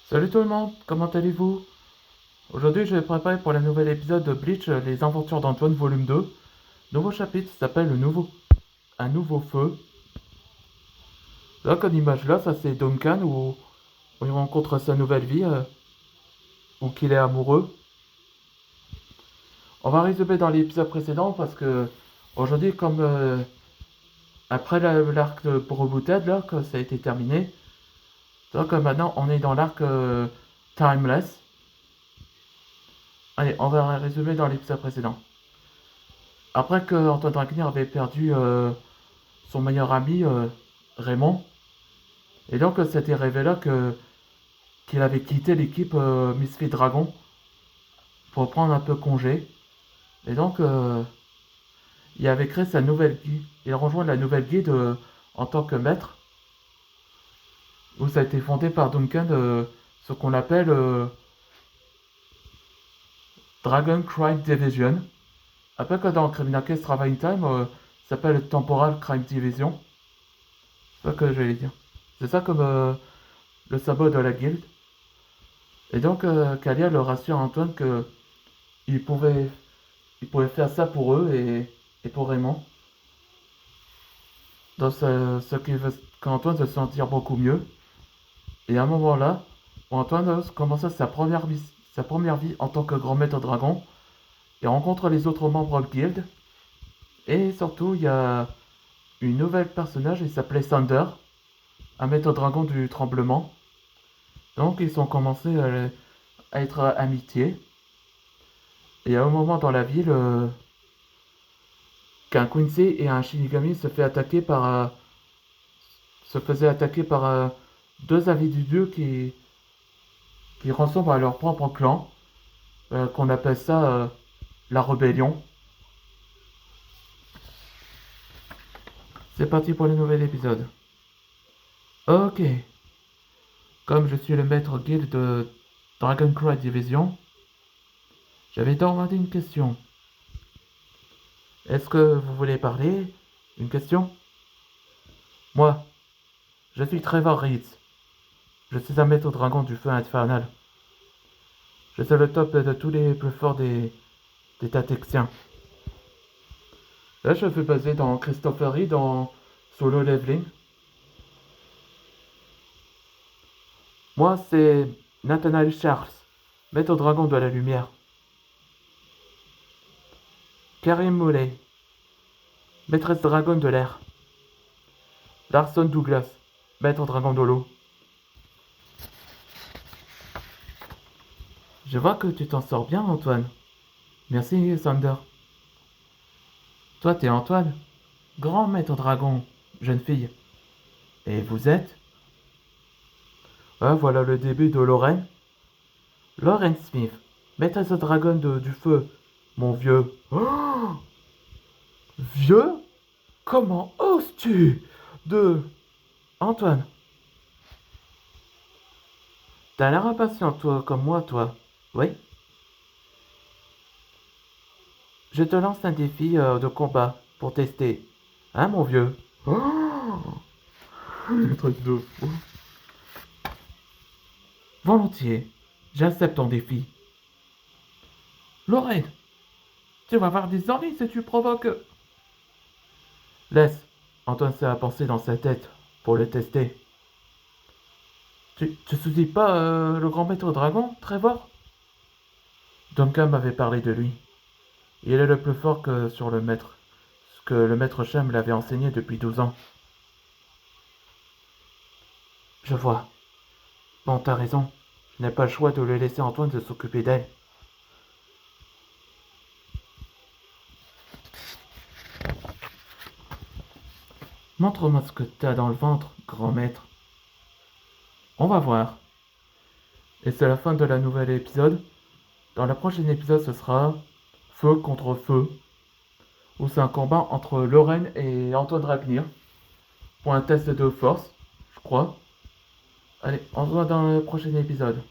Salut tout le monde, comment allez-vous? Aujourd'hui, je vais préparer pour le nouvel épisode de Bleach, les aventures d'Antoine, volume 2. Nouveau chapitre s'appelle Un nouveau feu. Là, comme image là, ça c'est Duncan où il rencontre sa nouvelle vie, où qu'il est amoureux. On va résumer dans l'épisode précédent parce que aujourd'hui, comme après l'arc de Borobuted, là, que ça a été terminé, donc maintenant on est dans l'arc Timeless. Allez, on va résumer dans l'épisode précédent. Après que Antoine Dragnir avait perdu son meilleur ami Raymond, et donc c'était révélé qu'il avait quitté l'équipe Misfit Dragon pour prendre un peu congé. Et donc il avait créé sa nouvelle guide. Il rejoint la nouvelle guide en tant que maître, où ça a été fondé par Duncan, ce qu'on appelle Dragon Crime Division. Après que dans Criminal Case Traveling Time, ça s'appelle Temporal Crime Division. C'est ça que j'allais dire. C'est ça comme le symbole de la guilde. Et donc, Kalia leur rassure à Antoine que il pouvait, il pouvait faire ça pour eux et pour Raymond. Donc, ce qui veut qu'Antoine se sentir beaucoup mieux. Et à un moment-là, où Antoine commence sa première vie en tant que grand maître dragon. Il rencontre les autres membres de guilde. Et surtout, il y a une nouvelle personnage, il s'appelait Sander, un maître dragon du tremblement. Donc, ils ont commencé à être amitiés. Et à un moment dans la ville, qu'un Quincy et un Shinigami se faisaient attaquer par deux individus qui ressemblent à leur propre clan, qu'on appelle ça la rébellion. C'est parti pour le nouvel épisode. Ok, comme je suis le maître guild de Dragon Cry Division, j'avais demandé une question. Est-ce que vous voulez parler? Une question? Moi, je suis Trevor Reeds. Je suis un maître dragon du feu infernal. Je suis le top de tous les plus forts des Tatexiens. Là, je fais passer dans Christopher Reed dans Solo Leveling. Moi, c'est Nathaniel Charles, maître dragon de la lumière. Karim Moulay, maîtresse dragon de l'air. Larson Douglas, maître dragon de l'eau. Je vois que tu t'en sors bien, Antoine. Merci, Sander. Toi, t'es Antoine, grand maître dragon, jeune fille. Et vous êtes? Ah, voilà le début de Lorraine. Lauren Smith, maîtresse dragon du feu. Mon vieux. Oh, vieux? Comment oses-tu? De... Antoine, t'as l'air impatient, toi, comme moi, toi. Oui? Je te lance un défi de combat pour tester. Hein, mon vieux? Oh, le truc de fou. Volontiers, j'accepte ton défi. Lorraine, tu vas avoir des ennuis si tu provoques. Laisse, Antoine s'est à penser dans sa tête pour le tester. Tu soucies pas le grand maître dragon, Trevor? Duncan m'avait parlé de lui. Il est le plus fort que sur le maître, ce que le maître Shem l'avait enseigné depuis 12 ans. Je vois. Bon, t'as raison. Je n'ai pas le choix de le laisser Antoine de s'occuper d'elle. Montre-moi ce que t'as dans le ventre, grand maître. On va voir. Et c'est la fin de la nouvelle épisode. Dans la prochaine épisode, ce sera Feu contre Feu, où c'est un combat entre Lorraine et Antoine Dragnir pour un test de force, je crois. Allez, on se voit dans le prochain épisode.